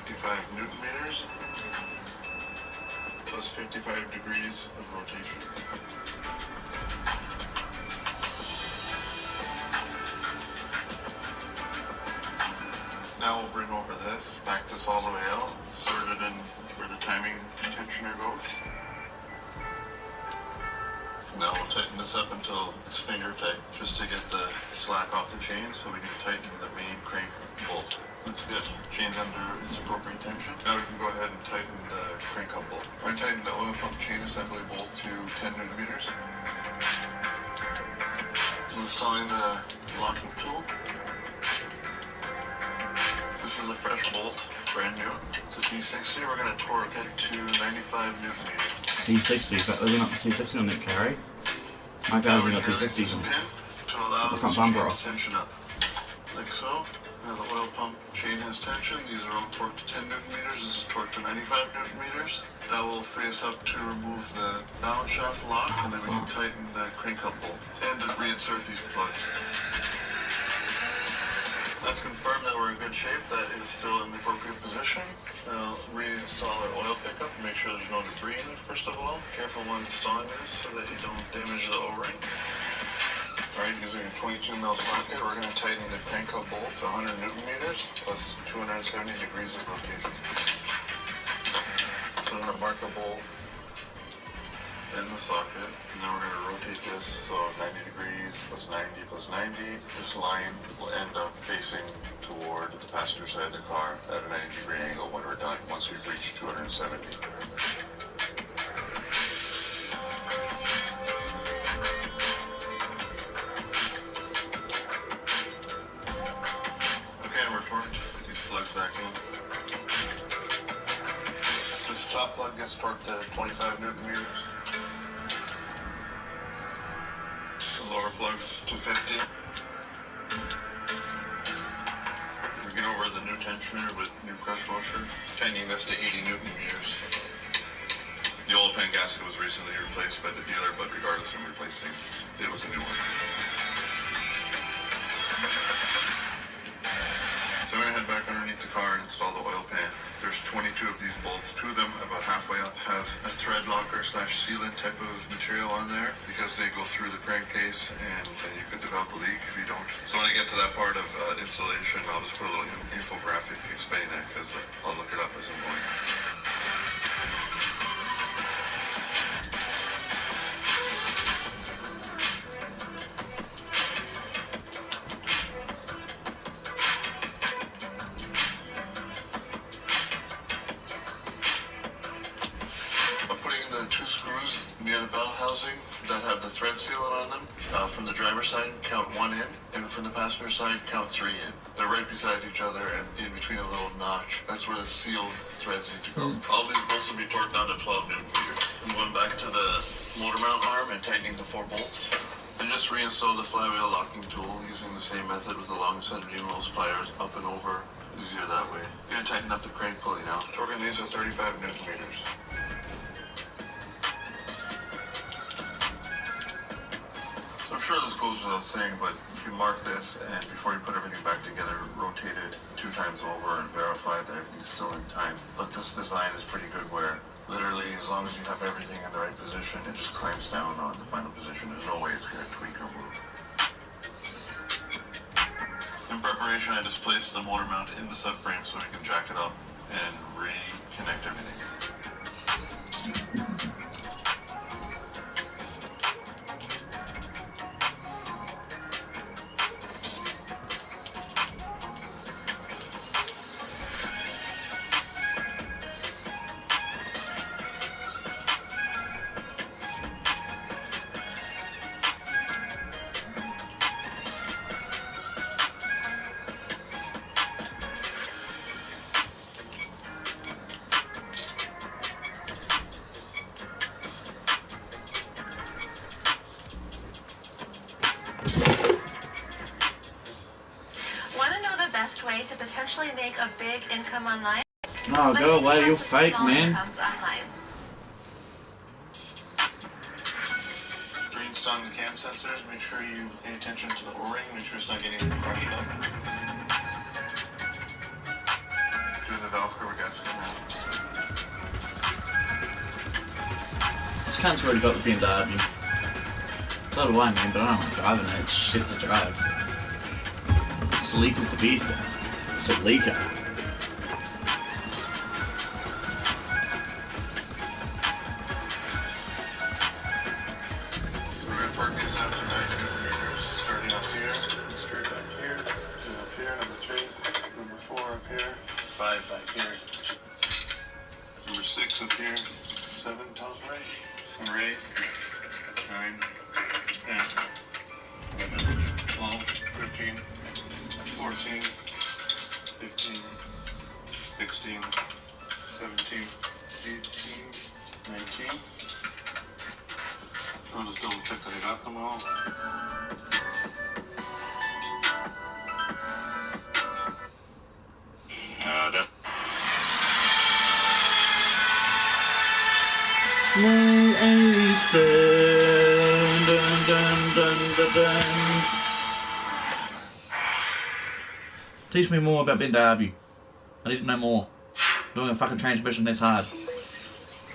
55 Newton meters plus 55 degrees of rotation. Now we'll bring over this, back this all the way out, insert it in where the timing tensioner goes. Now we'll tighten this up until it's finger tight, just to get the slack off the chain so we can tighten the main crank bolt. That's good. Chain's under its appropriate tension. Now we can go ahead and tighten the crank up bolt. We're going to tighten the oil pump chain assembly bolt to 10 Newton meters. Installing the locking tool. This is a fresh bolt, brand new. It's a T60. We're going to torque it to 95 Newton meters. T60, but they're not T60 on it, Carrie. My guy's only got T50s on it. To allow the front bumper off. Tension up. Like so. Now the oil pump chain has tension. These are all torqued to 10 Newton meters. This is torqued to 95 Newton meters. That will free us up to remove the balance shaft lock, and then we can tighten the crank up bolt and to reinsert these plugs. I've confirmed that we're in good shape. That is still in the appropriate position. Now reinstall our oil pickup and make sure there's no debris in it first of all. Careful when installing this so that you don't damage the O-ring. Alright, using a 22 mil socket, we're going to tighten the crank up bolt to 100 Newton meters plus 270 degrees of rotation. So I'm going to mark the bolt in the socket, and then we're going to rotate this, so 90 degrees plus 90 plus 90. This line will end up facing toward the passenger side of the car at a 90-degree angle when we're done, once we've reached 270. Okay, and we're torqued. Put these plugs back in. This top plug gets torqued to 25 Newton meters. Lower plugs to 50. We're going over the new tensioner with new crush washer. Tightening this to 80 Newton meters. The oil pan gasket was recently replaced by the dealer, but regardless of replacing, it was a new one. So I'm going to head back underneath the car and install the oil pan. There's 22 of these bolts. 2 of them, about halfway up, have a thread locker / sealant type of material on there because they go through the crankcase and you could develop a leak if you don't. So when I get to that part of installation, I'll just put a little infographic explaining that because I'll look it up as I'm going. Near the bell housing that have the thread sealant on them. From the driver's side, count 1 in, and from the passenger side, count 3 in. They're right beside each other and in between a little notch. That's where the sealed threads need to go. All these bolts will be torqued down to 12 Newton meters. I'm going back to the motor mount arm and tightening the 4 bolts. I just reinstalled the flywheel locking tool using the same method with the long set of needle pliers up and over. Easier that way. I'm going to tighten up the crank pulley now. Torquing these to 35 Newton meters. I'm sure this goes without saying, but if you mark this and before you put everything back together, rotate it 2 times over and verify that everything's still in time. But this design is pretty good where literally as long as you have everything in the right position, it just clamps down on the final position. There's no way it's going to tweak or move. In preparation, I just placed the motor mount in the subframe so we can jack it up and reconnect everything. Want to know the best way to potentially make a big income online? No, go away, you're fake, man. Reinstalling the cam sensors, make sure you pay attention to the O-ring, make sure it's not getting crushed up. Doing the valve cover gasket. This cunt's already got the BMW. So do I, man, but I don't like driving it. It's shit to drive. Sleek is the beast. Sleeker. Up here, 7 top right, number 8, 9, 10, 11, 12, 13, 14, 15, 16, 17, 18, 19. I'll just double check that I got them all. Teach me more about BMW. I need to know more. Doing a fucking transmission this hard.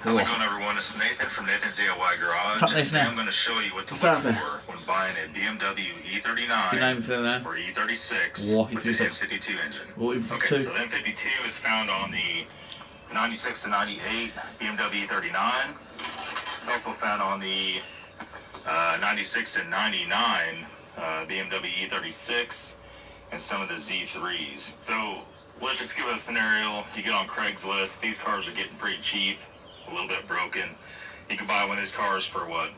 How's it going, everyone? It's Nathan from Nathan's DIY Garage. What's up, I'm going to show you what to look for when buying a BMW E39 or E36 with an M52 engine. Okay, so the M52 is found on the 96 to 98 BMW E39. It's also found on the 96 and 99 BMW E36 and some of the Z3s. So let's just give it a scenario. You get on Craigslist. These cars are getting pretty cheap, a little bit broken. You can buy one of these cars for what,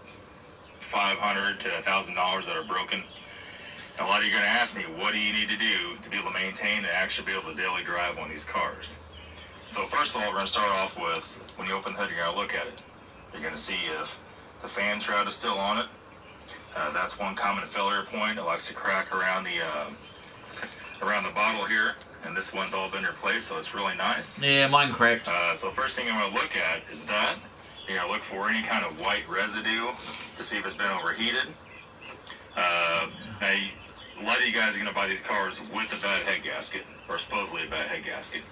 $500 to $1,000 that are broken. And a lot of you are going to ask me, what do you need to do to be able to maintain and actually be able to daily drive one of these cars? So first of all, we're going to start off with, when you open the hood, you're going to look at it. You're going to see if the fan shroud is still on it. That's one common failure point. It likes to crack around the bottle here, and this one's all been replaced, so it's really nice. Yeah, mine cracked. So the first thing I'm going to look at is that. You're going to look for any kind of white residue to see if it's been overheated. Now, a lot of you guys are going to buy these cars with a bad head gasket, or supposedly a bad head gasket.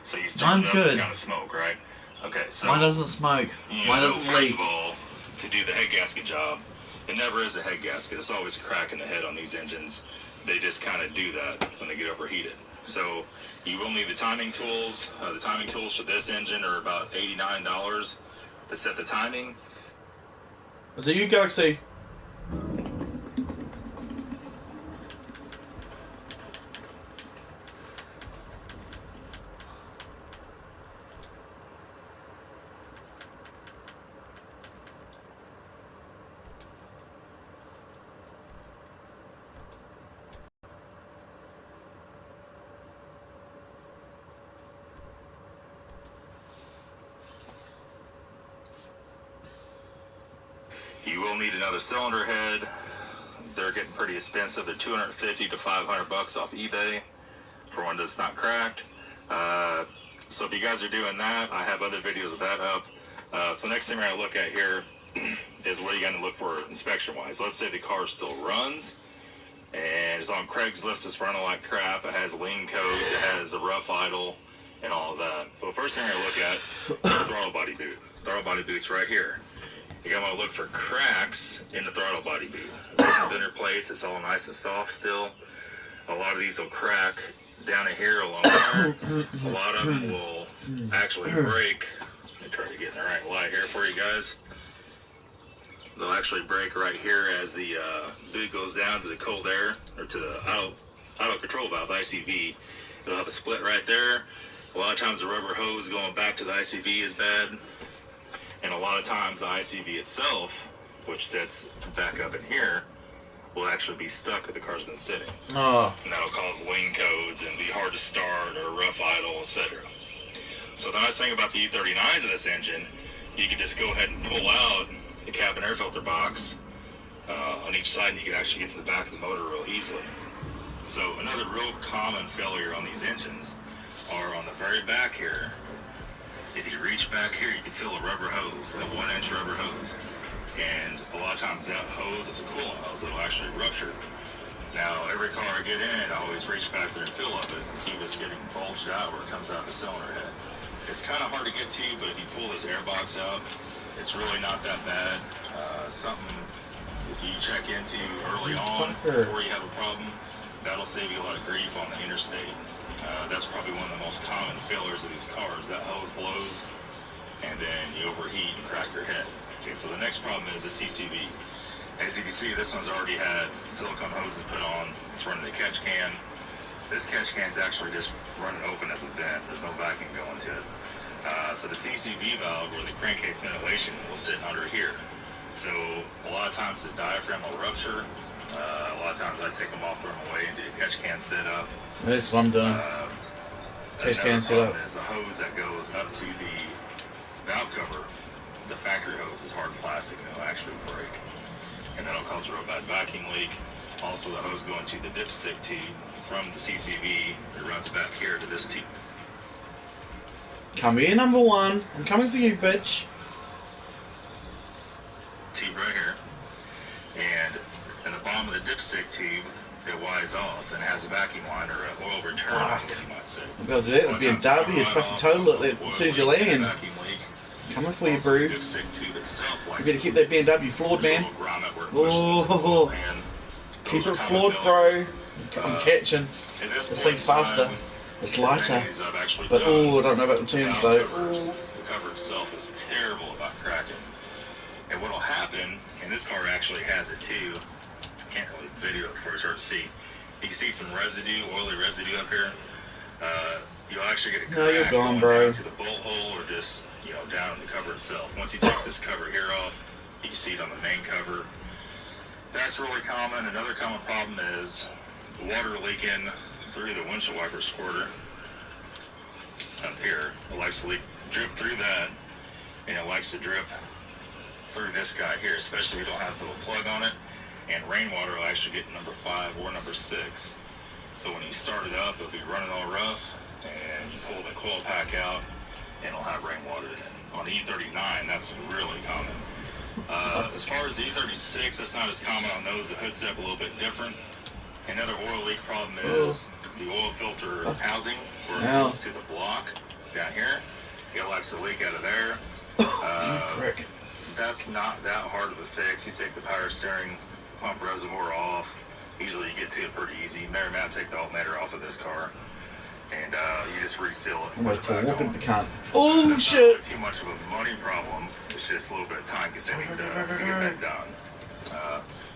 So you start it up, it's kind of smoke, right? Okay, so mine doesn't smoke. Mine doesn't leak. First of all, to do the head gasket job, it never is a head gasket. It's always a crack in the head on these engines. They just kind of do that when they get overheated. So you will need the timing tools. The timing tools for this engine are about $89 to set the timing. Is it you, Galaxy? You will need another cylinder head. They're getting pretty expensive. They're $250 to $500 off eBay for one that's not cracked. So if you guys are doing that, I have other videos of that up. So next thing we're going to look at here is what are you going to look for inspection-wise. Let's say the car still runs and it's on Craigslist. It's running like crap. It has lien codes. It has a rough idle and all of that. So the first thing we're going to look at is the throttle body boot. Throttle body boot's right here. You're going to look for cracks in the throttle body boot. It's been replaced. It's all nice and soft still. A lot of these will crack down in here along there. A lot of them will actually break. Let me try to get in the right light here for you guys. They'll actually break right here as the boot goes down to the cold air, or to the auto control valve, ICV. It'll have a split right there. A lot of times the rubber hose going back to the ICV is bad. And a lot of times the ICV itself, which sits back up in here, will actually be stuck if the car's been sitting. Oh. And that'll cause lien codes and be hard to start or rough idle, etc. So the nice thing about the E39s in this engine, you can just go ahead and pull out the cabin air filter box on each side, and you can actually get to the back of the motor real easily. So another real common failure on these engines are on the very back here. If you reach back here, you can feel a rubber hose, a 1-inch rubber hose. And a lot of times that hose is a coolant hose that'll actually rupture. Now, every car I get in, I always reach back there and feel of it and see if it's getting bulged out where it comes out the cylinder head. It's kind of hard to get to, but if you pull this air box out, it's really not that bad. Something, if you check into early on, before you have a problem, that'll save you a lot of grief on the interstate. That's probably one of the most common failures of these cars. That hose blows, and then you overheat and crack your head. Okay, so the next problem is the CCV. As you can see, this one's already had silicone hoses put on. It's running the catch can. This catch can's actually just running open as a vent. There's no vacuum going to it. So the CCV valve, or the crankcase ventilation, will sit under here. So a lot of times the diaphragm will rupture. A lot of times I take them off, throw them away, and do a catch can set up. This one done. Catch can set up. Is the hose that goes up to the valve cover. The factory hose is hard plastic and it'll actually break. And that'll cause a real bad vacuum leak. Also, the hose going to the dipstick tube from the CCV that runs back here to this tube. Come here, number one. I'm coming for you, bitch. Tube right here. And in the bottom of the dipstick tube, it wires off and has a vacuum line or an oil return, as you might say. I'm about to do it. It'll be a W. You fucking total it as soon as you land. Coming for you, bro. You better keep that BMW floored, man. Oh, keep it floored, bro. I'm catching. This thing's faster. It's lighter. But, oh, I don't know about the turns, though. The cover itself is terrible about cracking. And what'll happen, and this car actually has it too, I can't really video it for it's hard to see. You can see some residue, oily residue up here. You'll actually get a crack you're gone, going bro. down to the bolt hole or just, down in the cover itself. Once you take this cover here off, you can see it on the main cover. That's really common. Another common problem is the water leaking through the windshield wiper squirter up here. It likes to drip through that, and it likes to drip through this guy here, especially if you don't have the little plug on it. And rainwater will actually get number 5 or number 6. So when you start it up, it'll be running all rough, and you pull the coil pack out, and it'll have rainwater in it. On the E39, that's really common. As far as the E36, that's not as common on those. The hood's up a little bit different. Another oil leak problem is the oil filter housing, where it goes to the block down here. It likes to leak out of there. Frick. That's not that hard of a fix. You take the power steering pump reservoir off. Usually you get to it pretty easy. Mary Matt take the alternator off of this car, and you just reseal it. I'm going to walk into the can. Oh, shit! Not too much of a money problem. It's just a little bit of time consuming to get that done.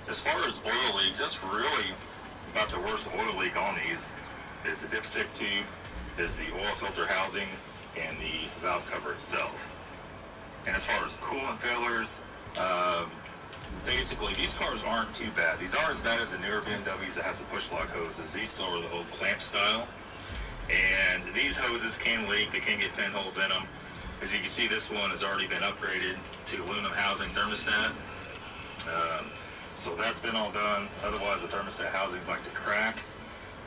As far as oil leaks, that's really about the worst oil leak on these is the dipstick tube, is the oil filter housing, and the valve cover itself. And as far as coolant failures, basically these cars aren't too bad. These aren't as bad as the newer BMWs that has the push lock hoses. These still are the old clamp style. And these hoses can leak, they can get pinholes in them. As you can see, this one has already been upgraded to aluminum housing thermostat. So that's been all done. Otherwise, the thermostat housings like to crack.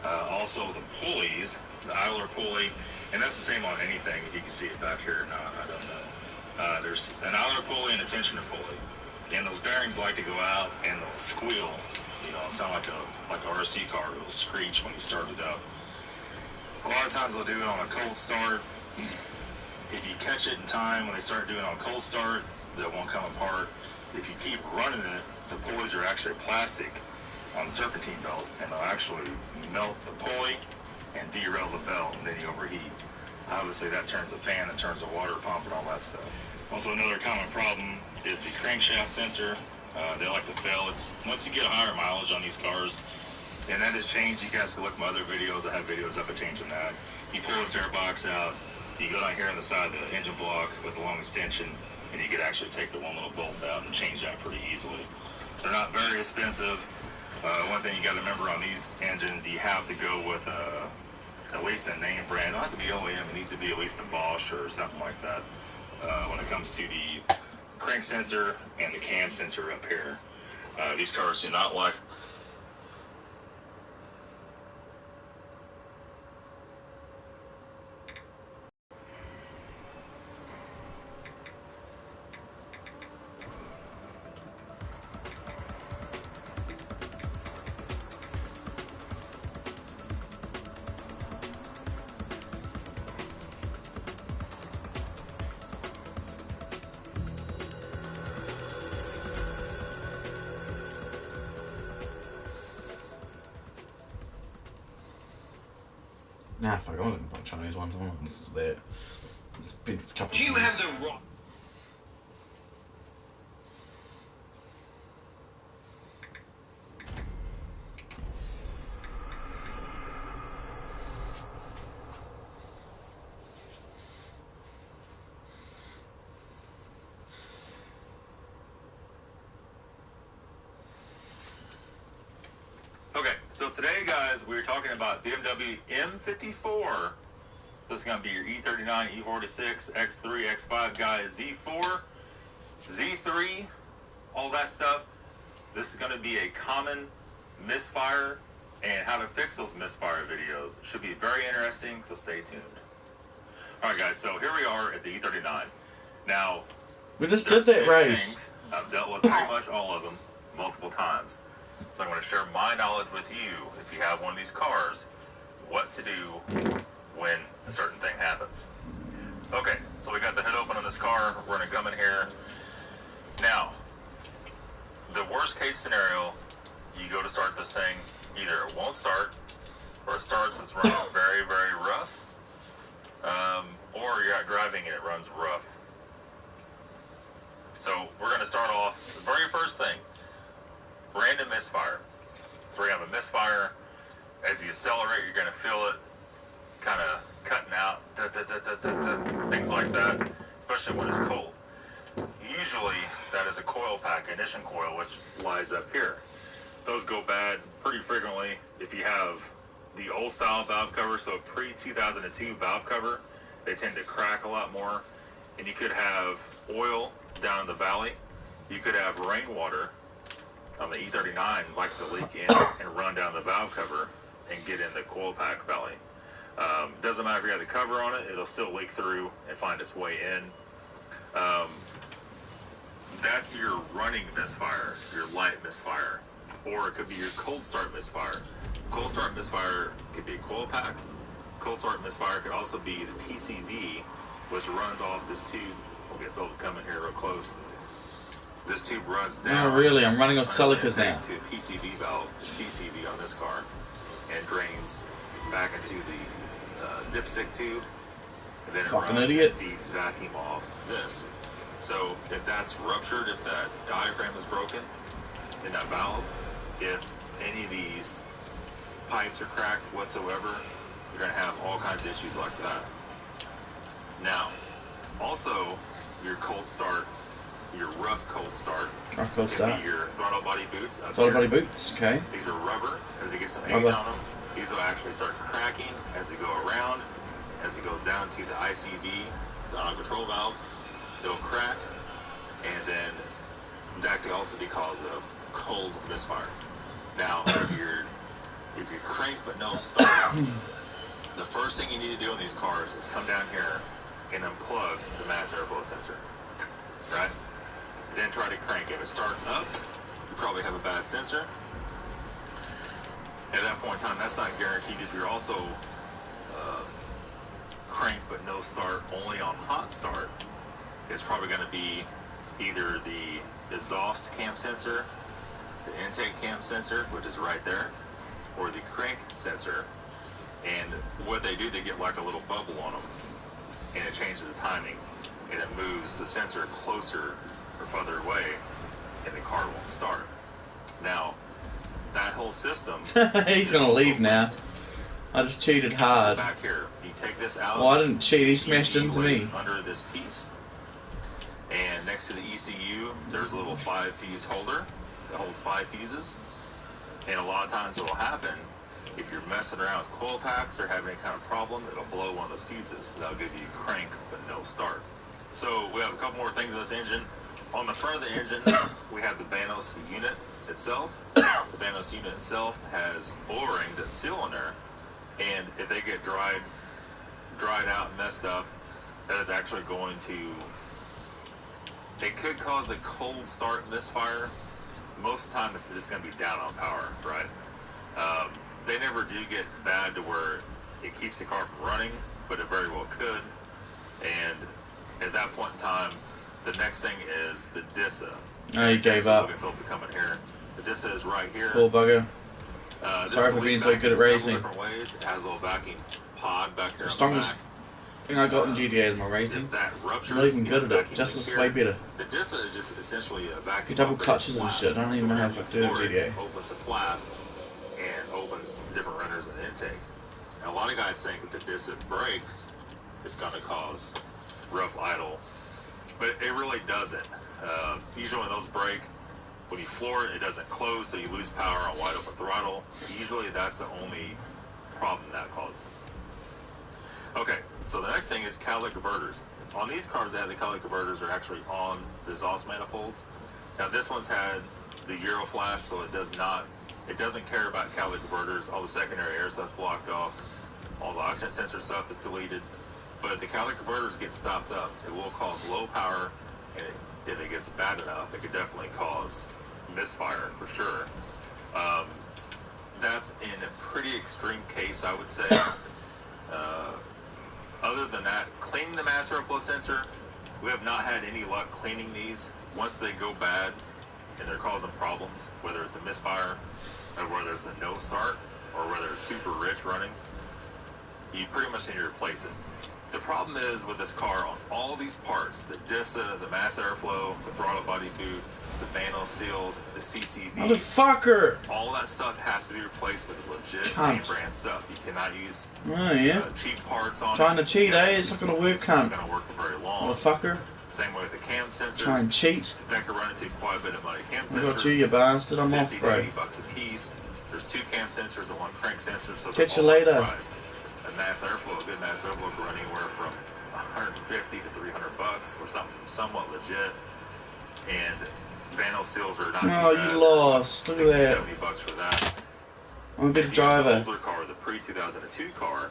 Also, the pulleys, the idler pulley, and that's the same on anything. If you can see it back here or not, I don't know. There's an idler pulley and a tensioner pulley. And those bearings like to go out and they'll squeal. Sound like a RC car. It'll screech when you start it up. A lot of times they'll do it on a cold start. If you catch it in time when they start doing it on cold start, that won't come apart. If you keep running it, the pulleys are actually plastic on the serpentine belt, and they'll actually melt the pulley and derail the belt, and then you overheat. Obviously, that turns the fan, it turns the water pump, and all that stuff. Also, another common problem is the crankshaft sensor. They like to fail. Once you get a higher mileage on these cars, and that has changed. You guys can look at my other videos. I have videos up of changing that. You pull this air box out, you go down here on the side of the engine block with the long extension, and you could actually take the one little bolt out and change that pretty easily. They're not very expensive. One thing you got to remember on these engines, you have to go with at least a name brand. It don't have to be OEM. It needs to be at least a Bosch or something like that when it comes to the crank sensor and the cam sensor up here. These cars do not like Nah, fuck, I'm looking for Chinese ones. I'm not listening to that. It's been a couple of You years. have the wrong. Okay, so today, guys, we're talking about BMW M54. This is going to be your E39, E46, X3, X5 guys, Z4, Z3, all that stuff. This is going to be a common misfire and how to fix those misfire videos. It should be very interesting, so stay tuned. All right, guys, so here we are at the E39. Now, We just did that race. things. I've dealt with pretty much all of them multiple times. So I'm going to share my knowledge with you, if you have one of these cars, what to do when a certain thing happens. Okay, so we got the hood open on this car. We're going to come in here. Now, the worst case scenario, you go to start this thing, either it won't start, or it starts, it's running very, very rough, or you're out driving and it runs rough. So we're going to start off, the very first thing, random misfire. So we're going to have a misfire. As you accelerate, you're going to feel it kind of cutting out, things like that, especially when it's cold. Usually, that is a coil pack, ignition coil, which lies up here. Those go bad pretty frequently if you have the old style valve cover, so pre-2002 valve cover, they tend to crack a lot more. And you could have oil down in the valley. You could have rainwater on the E39 likes to leak in and run down the valve cover and get in the coil pack valley. Doesn't matter if you have the cover on it, it'll still leak through and find its way in. That's your running misfire, your light misfire. Or it could be your cold start misfire. Cold start misfire could be a coil pack. Cold start misfire could also be the PCV, which runs off this tube. We'll get Philip coming here real close. This tube runs down. Oh, really? I'm running off Celicas now. To a PCV valve, CCV on this car, and drains back into the dipstick tube. And then Fucking it runs idiot. and feeds vacuum off this. So if that's ruptured, if that diaphragm is broken in that valve, if any of these pipes are cracked whatsoever, you're going to have all kinds of issues like that. Now, also, your cold start, your rough cold start, Rough cold start. could be your throttle body boots. Throttle body boots, okay. These are rubber, and they get some age Rubber. on them. These will actually start cracking as they go around, as it goes down to the ICV, the auto control valve. They'll crack, and then that could also be cause of cold misfire. Now, if you're crank but no start, the first thing you need to do in these cars is come down here and unplug the mass airflow sensor, right? Then try to crank. If it starts up, you probably have a bad sensor. At that point in time, that's not guaranteed. If you're also crank but no start, only on hot start, it's probably going to be either the exhaust cam sensor, the intake cam sensor, which is right there, or the crank sensor. And what they do, they get like a little bubble on them, and it changes the timing, and it moves the sensor closer or further away, and the car won't start. Now, that whole system... He's gonna leave now. I just cheated hard. Back here, you take this out. Well, I didn't cheat. He smashed ECU into me. is under this piece, and next to the ECU, there's a little 5-fuse holder that holds 5 fuses. And a lot of times, what will happen if you're messing around with coil packs or having any kind of problem, it'll blow one of those fuses. That'll give you crank but no start. So we have a couple more things in this engine. On the front of the engine, we have the Vanos unit itself. The Vanos unit itself has O-rings that seal in there, and if they get dried out and messed up, that is actually going to, it could cause a cold start misfire. Most of the time, it's just going to be down on power, right? They never do get bad to where it keeps the car from running, but it very well could. And at that point in time, the next thing is the DISA. Oh, he gave up. We'll get Phil to come in here. The DISA is right here. Little bugger. Sorry for being so good at racing. Different ways. It has a little vacuum pod back here. The strongest thing I got in GTA is my racing. I'm not even good at it. Just this way better. The DISA is just essentially a vacuum. Double clutches and shit. I don't even know how to do it in GTA. Opens a flap and opens different runners and intake. Now, a lot of guys think that the DISA brakes is going to cause rough idle, but it really doesn't. Usually when those break, when you floor it, it doesn't close, so you lose power on wide open throttle. Usually that's the only problem that causes. Okay, so the next thing is catalytic converters. On these cars, they have the catalytic converters are actually on the exhaust manifolds. Now this one's had the Euro flash, so it doesn't care about catalytic converters. All the secondary air stuff's blocked off. All the oxygen sensor stuff is deleted. But if the catalytic converters get stopped up, it will cause low power, and if it gets bad enough, it could definitely cause misfire for sure. That's in a pretty extreme case, I would say. Other than that, cleaning the mass airflow sensor, we have not had any luck cleaning these. Once they go bad and they're causing problems, whether it's a misfire or whether it's a no start or whether it's super rich running, you pretty much need to replace it. The problem is with this car, on all these parts, the DISA, the mass airflow, the throttle body boot, the Vanos seals, the CCV, motherfucker! All that stuff has to be replaced with legit Cunt. name brand stuff. You cannot use cheap parts on Trying it. to cheat, eh? It's not gonna work, It's cunt. not gonna work for very long. Motherfucker. Same way with the cam sensors. Try and cheat. That could run into quite a bit of money. Cam I sensors, got you, you bastard. I'm off, 50 to bro. 80 bucks a piece. There's 2 cam sensors and 1 crank sensor, so Catch they're you all later. price. A mass airflow, a good mass airflow could run anywhere from 150 to 300 bucks or something somewhat legit. And Vanos seals are not too Oh, bad. you lost. Look at 60, that. 70 bucks for that. I'm a big If you have driver. an older car, the pre-2002 car,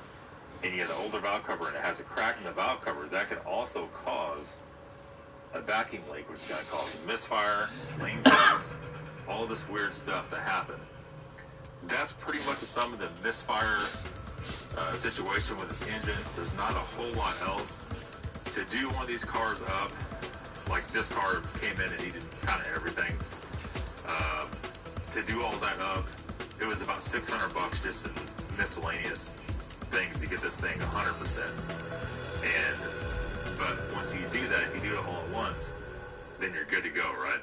and you have the older valve cover and it has a crack in the valve cover, that can also cause a vacuum leak, which is going to cause misfire, lane fades, all this weird stuff to happen. That's pretty much the sum of the misfire situation with this engine. There's not a whole lot else. To do one of these cars up, like this car came in and needed kind of everything. To do all that up, it was about 600 bucks just in miscellaneous things to get this thing 100%. But once you do that, if you do it all at once, then you're good to go, right?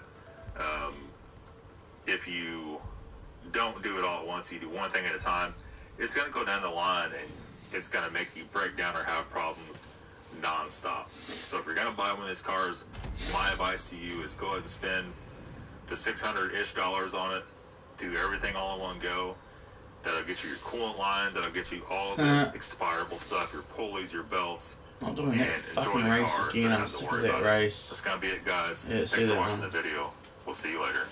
If you don't do it all at once, you do one thing at a time, it's going to go down the line and it's going to make you break down or have problems non-stop. So if you're going to buy one of these cars, my advice to you is go ahead and spend the $600-ish on it. Do everything all in one go. That'll get you your coolant lines. That'll get you all the expirable stuff, your pulleys, your belts. Not doing that fucking race again. I'm sick of that race. That's going to be it, guys. Yeah, Thanks for watching the video. We'll see you later.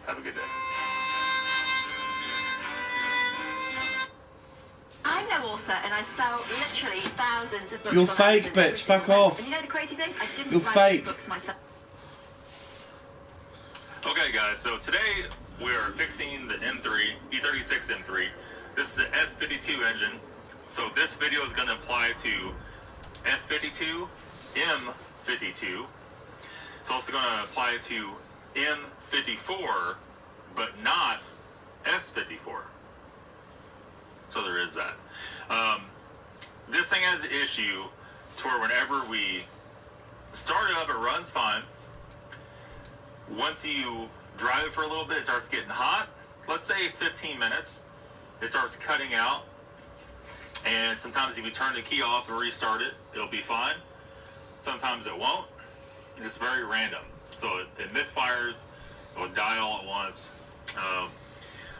Have a good day. I'm no author, and I sell literally thousands of books. You're on fake, Amazon every bitch. single Fuck month. off. And you know the crazy thing? I didn't You're write fake. these books myself. Okay, guys, so today we are fixing the M3, E36 M3. This is an S52 engine, so this video is going to apply to S52, M52. It's also going to apply to M54, but not S54. So there is that. This thing has an issue to where whenever we start it up, it runs fine. Once you drive it for a little bit, it starts getting hot. Let's say 15 minutes, it starts cutting out. And sometimes if you turn the key off and restart it, it'll be fine. Sometimes it won't. It's very random. So it misfires, it will die all at once.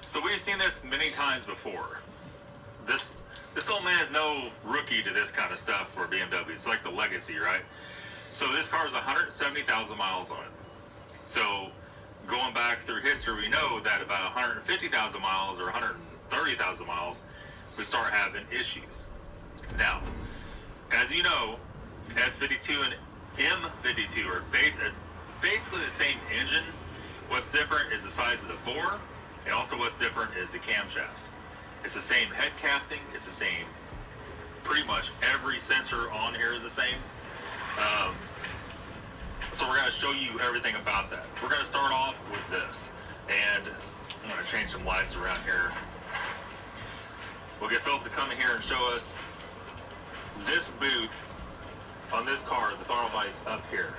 So we've seen this many times before. This old man is no rookie to this kind of stuff for BMW. It's like the legacy, right? So this car is 170,000 miles on it. So going back through history, we know that about 150,000 miles or 130,000 miles, we start having issues. Now, as you know, S52 and M52 are basically the same engine. What's different is the size of the bore, and also what's different is the camshafts. It's the same head casting, it's the same, pretty much every sensor on here is the same. So we're going to show you everything about that. We're going to start off with this, and I'm going to change some lights around here We'll get Philip to come in here and show us this boot on this car. The throttle body's up here,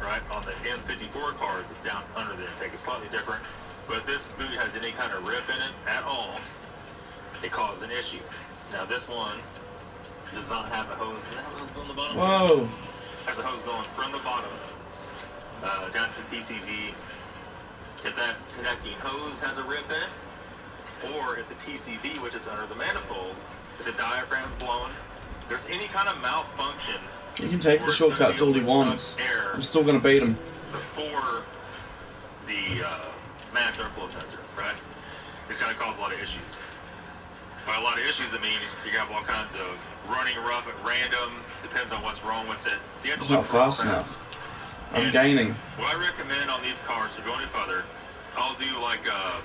right? On the M54 cars, it's down under the intake. It's slightly different, but if this boot has any kind of rip in it at all, it causes an issue. Now this one does not have a hose. Does it have a hose on the bottom? Whoa. It has a hose going from the bottom down to the PCV. If that connecting hose has a rip in it, or if the PCV, which is under the manifold, if the diaphragm's blown, if there's any kind of malfunction. You can take the shortcuts all he wants. I'm still going to beat him. Before the mass airflow sensor, right? It's going to cause a lot of issues. By a lot of issues, I mean you have all kinds of running rough at random. Depends on what's wrong with it. So you have to It's look not for fast all that. enough. I'm gaining. What I recommend on these cars, to go any further, I'll do like a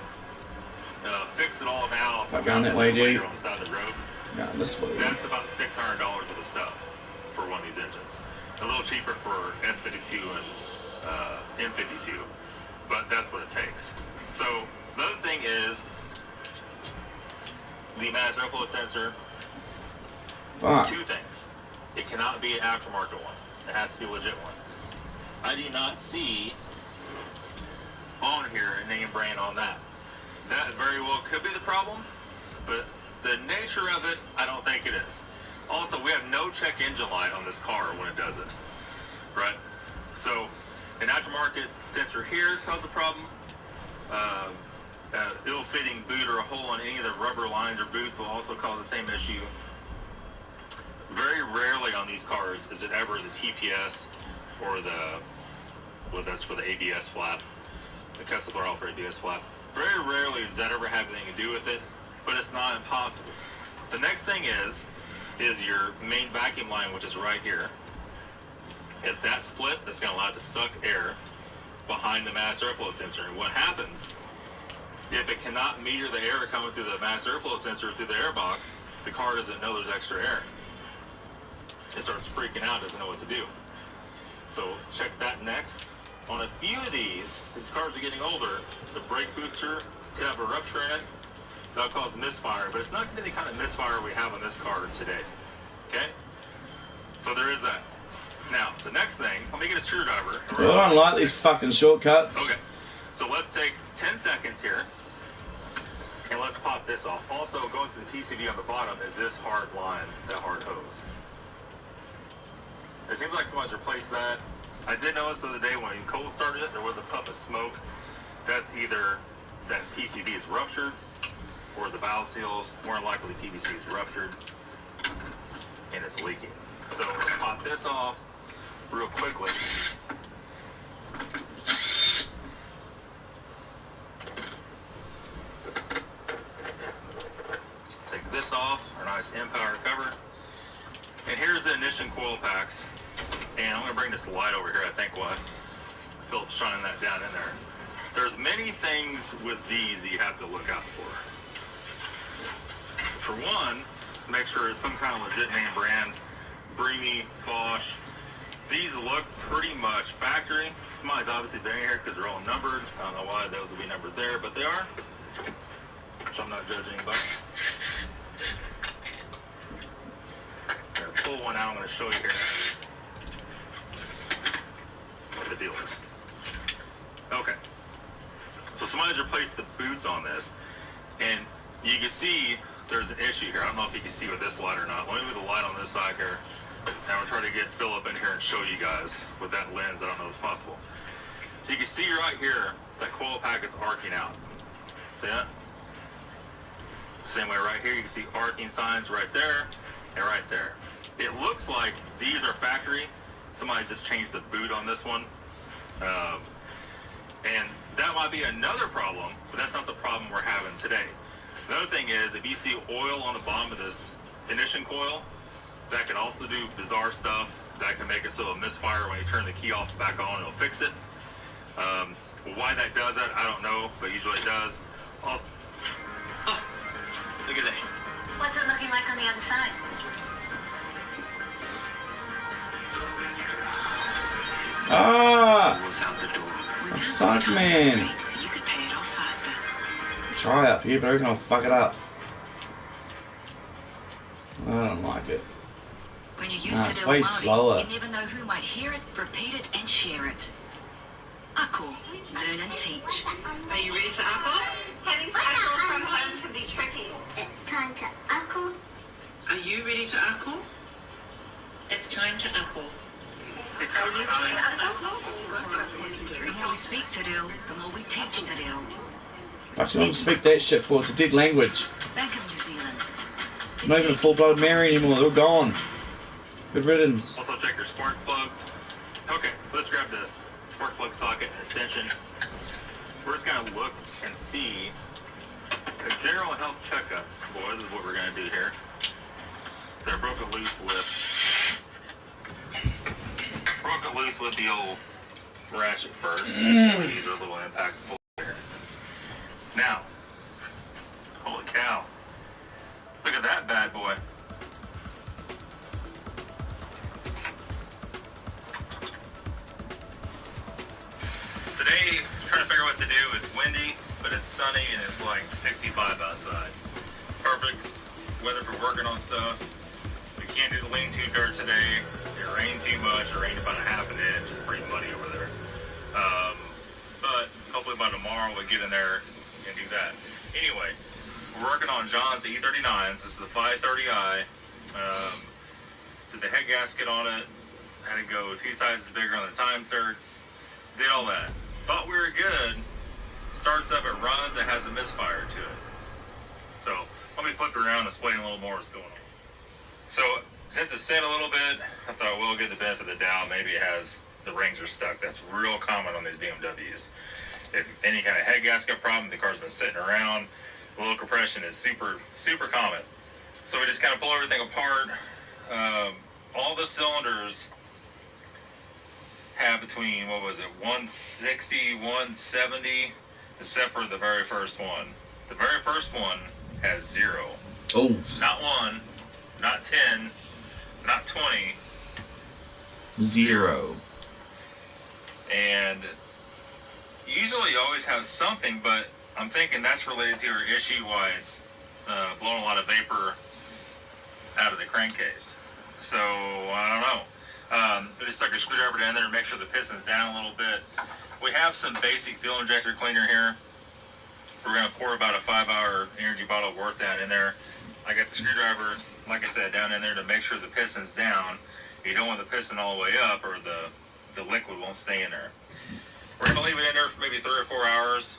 fix it all now. Back down that way, dude. On the side of the road. Yeah, this way. That's about $600 worth of stuff for one of these engines. A little cheaper for S52 and M52, but that's what it takes. So the other thing is the mass airflow sensor. Fuck. Two things. It cannot be an aftermarket one. It has to be a legit one. I do not see on here a name brand on that. That very well could be the problem, but the nature of it, I don't think it is. Also, we have no check engine light on this car when it does this, right? So an aftermarket sensor here causes a problem. Ill-fitting boot or a hole in any of the rubber lines or boots will also cause the same issue. Very rarely on these cars is it ever the TPS or that's for the ABS flap, the cuts the throttle for ABS flap. Very rarely does that ever have anything to do with it, but it's not impossible. The next thing is your main vacuum line, which is right here. If that split, that's going to allow it to suck air behind the mass airflow sensor. And what happens, if it cannot meter the air coming through the mass airflow sensor through the air box, the car doesn't know there's extra air. It starts freaking out, doesn't know what to do. So check that next. On a few of these, since cars are getting older, the brake booster could have a rupture in it. That'll cause misfire, but it's not going to be the kind of misfire we have on this car today. Okay? So there is that. Now, the next thing, let me get a screwdriver. I don't like these fucking shortcuts. Okay. So let's take 10 seconds here, and let's pop this off. Also, going to the PCV on the bottom is this hard line, that hard hose. It seems like someone's replaced that. I did notice the other day when Cole started it, there was a puff of smoke. That's either that PCV is ruptured or the valve seals. More than likely, PVC is ruptured and it's leaking. So let's pop this off real quickly. Take this off, our nice M-Power cover. And here's the ignition coil packs. And I'm going to bring this light over here, I think, what Philip's shining that down in there. There's many things with these that you have to look out for. For one, make sure it's some kind of legit name brand. Bremi, Bosch. These look pretty much factory. Somebody's obviously been here because they're all numbered. I don't know why those will be numbered there, but they are. So I'm not judging anybody. I'm going to pull one out. I'm going to show you here what the deal is. Okay. So somebody's replaced the boots on this, and you can see there's an issue here. I don't know if you can see with this light or not. Let me move the light on this side here, and I'm trying to get Philip in here and show you guys with that lens. I don't know if it's possible. So you can see right here, that coil pack is arcing out. See that? Same way right here, you can see arcing signs right there and right there. It looks like these are factory. Somebody's just changed the boot on this one. And that might be another problem, but that's not the problem we're having today. The other thing is, if you see oil on the bottom of this ignition coil, that can also do bizarre stuff. That can make it so it'll misfire when you turn the key off and back on, it'll fix it. Why that does that, I don't know, but usually it does. Also, oh, look at that. What's it looking like on the other side? Ah! Out the door. Fuck, man. You could pay it off faster. Try up here, but I reckon I'll fuck it up. I don't like it. When you used to it's do way a slower. you never know who might hear it, repeat it, and share it. Akko, learn and teach. Are you ready for Akko? Heading to Akko from home can be tricky. It's time to Akko. Are you ready to Akko? It's time to Akko. Are you ready to Akko? The more we speak to Dil, the more we teach to Dil. Actually, I don't speak that shit for. It's a dead language. Bank of New Zealand. I'm not even a full-blooded Maori anymore. They're all gone. Good riddance. Also check your spark plugs. Okay, let's grab the spark plug socket and extension. We're just gonna look and see a general health checkup. Boys, is what we're gonna do here. So I broke it loose with the old ratchet first. These are a little impactful here. Now, holy cow. Look at that bad boy. Today, trying to figure out what to do. It's windy, but it's sunny and it's like 65 outside. Perfect weather for working on stuff. We can't do the lean-to dirt today. It rained too much. It rained about a half an inch. It's pretty muddy over there. But hopefully by tomorrow we'll get in there and do that. Anyway, we're working on John's E39s. This is the 530i. Did the head gasket on it. Had to go 2 sizes bigger on the time certs. Did all that. Thought we were good. Starts up, it runs, it has a misfire to it. So let me flip it around and explain a little more what's going on. So since it's set a little bit, I thought we'll get the benefit of the doubt. Maybe it has, the rings are stuck. That's real common on these BMWs. If any kind of head gasket problem, the car's been sitting around, low compression is super, super common. So we just kind of pull everything apart. All the cylinders have between, 160, 170, except for the very first one. The very first one has 0. Oh. Not 1, not 10, not 20. 0. And usually you always have something, but I'm thinking that's related to your issue why it's blowing a lot of vapor out of the crankcase. So, I don't know. We just stuck a screwdriver down there to make sure the piston's down a little bit. We have some basic fuel injector cleaner here. We're going to pour about a 5-hour energy bottle worth down in there. I got the screwdriver, like I said, down in there to make sure the piston's down. You don't want the piston all the way up or the liquid won't stay in there. We're going to leave it in there for maybe 3 or 4 hours.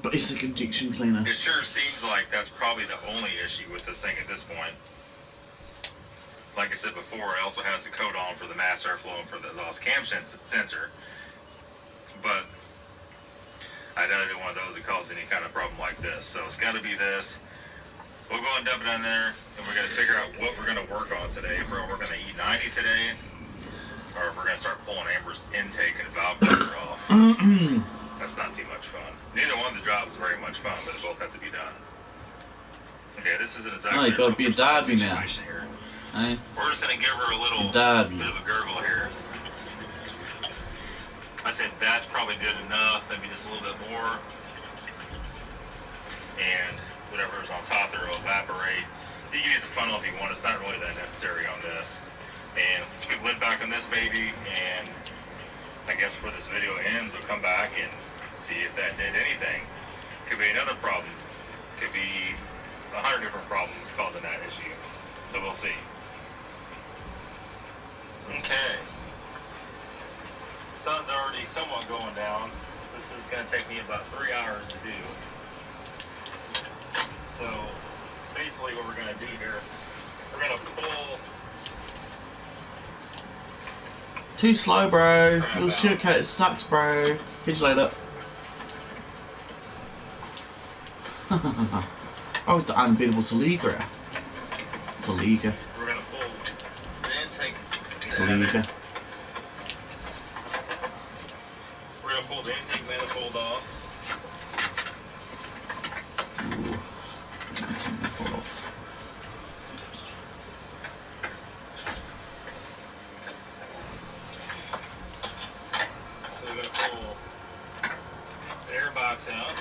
Basic injection cleaner. It sure seems like that's probably the only issue with this thing at this point. Like I said before, it also has the coat on for the mass airflow and for the exhaust cam sensor. But I didn't want those to cause any kind of problem like this. So it's got to be this. We'll go and dump it on there, and we're going to figure out what we're going to work on today. If we're going to E90 today, or if we're going to start pulling Amber's intake and valve cover off. That's not too much fun. Neither one of the jobs is very much fun, but they both have to be done. Okay, this isn't exactly. Oh, you got to be a derby now. Here. Hey. We're just going to give her a little bit of a gurgle here. I said that's probably good enough, maybe just a little bit more. And whatever's on top there will evaporate. You can use a funnel if you want, it's not really that necessary on this. And scoop lid back on this baby, and I guess before this video ends, we'll come back and see if that did anything. Could be another problem. Could be 100 different problems causing that issue. So we'll see. Okay. Sun's already somewhat going down. This is going to take me about 3 hours to do. So basically what we're going to do here, we're going to pull... Too slow, bro. Little sugarcoat sucks, bro. Catch you later. I was the unbeatable Saliga. Saliga. We're going to pull the intake. Saliga. We're going to pull the intake manifold off. Ooh. Manifold off. So we're going to pull the air box out.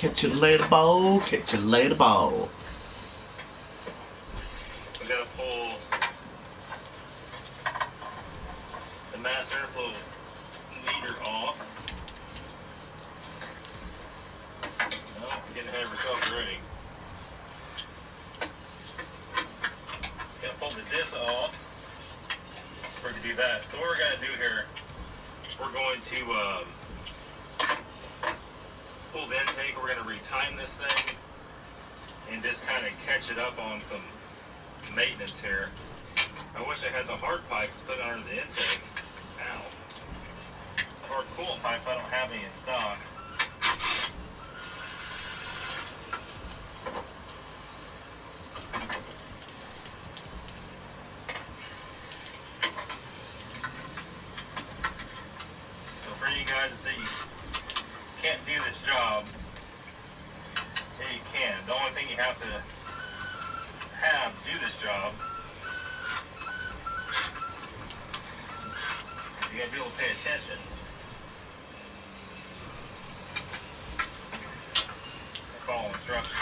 Catch you later, ball. Catch you later, ball. We gotta pull the mass airflow meter off. No, getting ahead of herself already. Gotta pull the disc off. We're gonna do that. So what we're gonna do here, we're going to pull the intake. We're gonna retime this thing and just kind of catch it up on some maintenance here. I wish I had the hard pipes put under the intake. Ow. The hard coolant pipes, but I don't have any in stock. So for you guys to say you can't do this job, yeah, you can. The only thing you have to do this job is you gotta be able to pay attention. Follow instructions.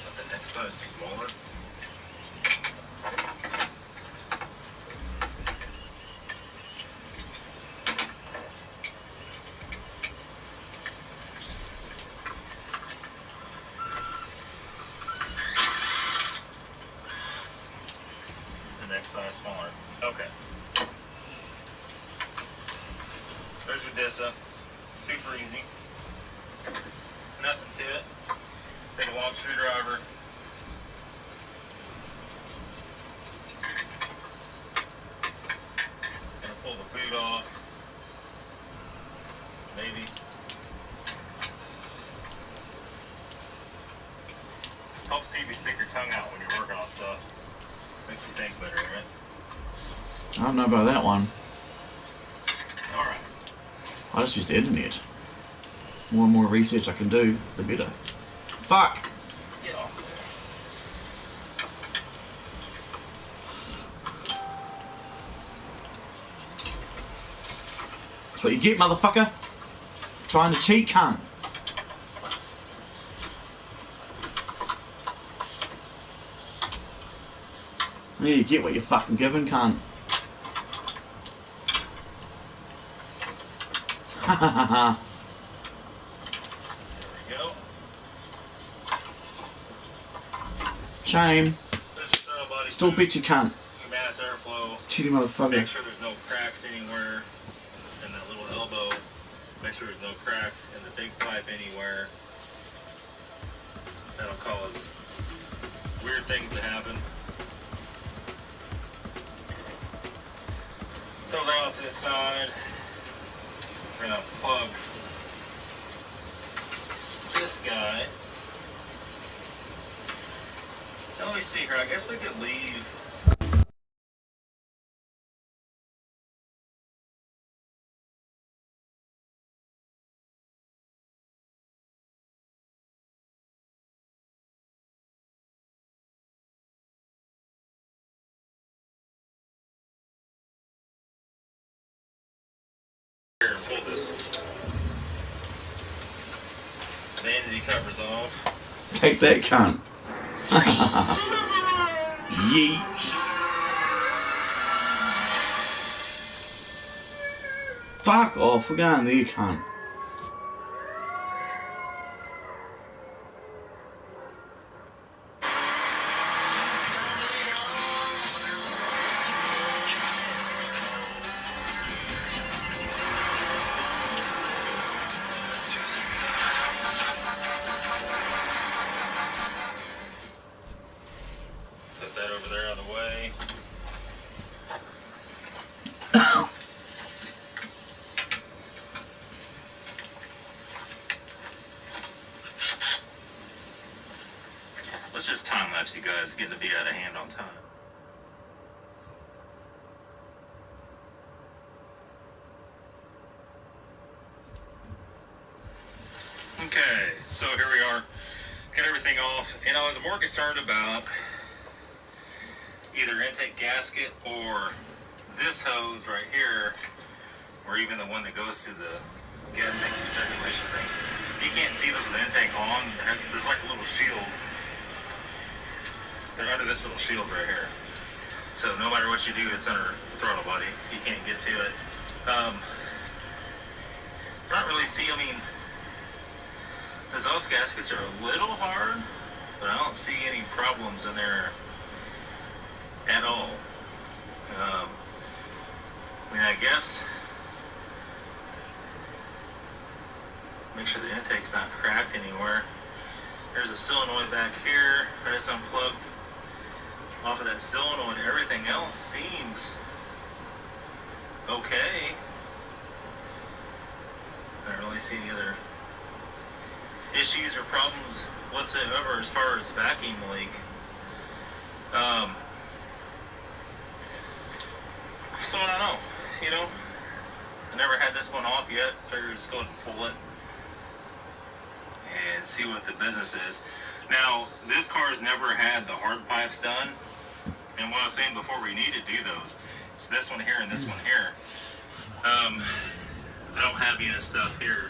Let the next size smaller. Size smaller. Okay. There's your DISA. Super easy. Nothing to it. Take a long screwdriver. Gonna pull the boot off. Maybe. Helps see if you stick your tongue out when you're working on stuff. Makes you think better, right? I don't know about that one. Alright. I just editing it. More and more research I can do, the better. Fuck! Get off. That's what you get, motherfucker! Trying to cheat, cunt! Yeah, you get what you're fucking given, cunt. Ha ha ha ha. There we go. Shame. Still Boot, bitch you cunt. mass airflow. Cheaty motherfucker. Make sure there's no cracks anywhere in that little elbow. Make sure there's no cracks in the big pipe anywhere. That'll cause weird things to happen. Throw that off to the side. We're gonna plug this guy. Now let me see here. I guess we could leave. Here, pull this vanity covers off. Take that, cunt. Yeet. Fuck off, we're going there, cunt. Put that over there out of the way. Let's just time lapse you guys, getting to be out of hand on time. Okay, so here we are. Get everything off, and I was more concerned about either intake gasket or this hose right here, or even the one that goes to the guessing circulation thing. You can't see those with the intake on. There's like a little shield. They're under this little shield right here. So no matter what you do, it's under the throttle body. You can't get to it. Not really see, I mean, the exhaust gaskets are a little hard, but I don't see any problems in there at all. I mean, I guess, make sure the intake's not cracked anywhere. There's a solenoid back here. I just unplugged off of that solenoid. Everything else seems okay. I don't really see any other issues or problems whatsoever as far as vacuum leak. So I don't know, you know, I never had this one off yet. Figured just go ahead and pull it and see what the business is. Now, this car's never had the hard pipes done, and what I was saying before, we need to do those. It's this one here and this one here. I don't have any of this stuff here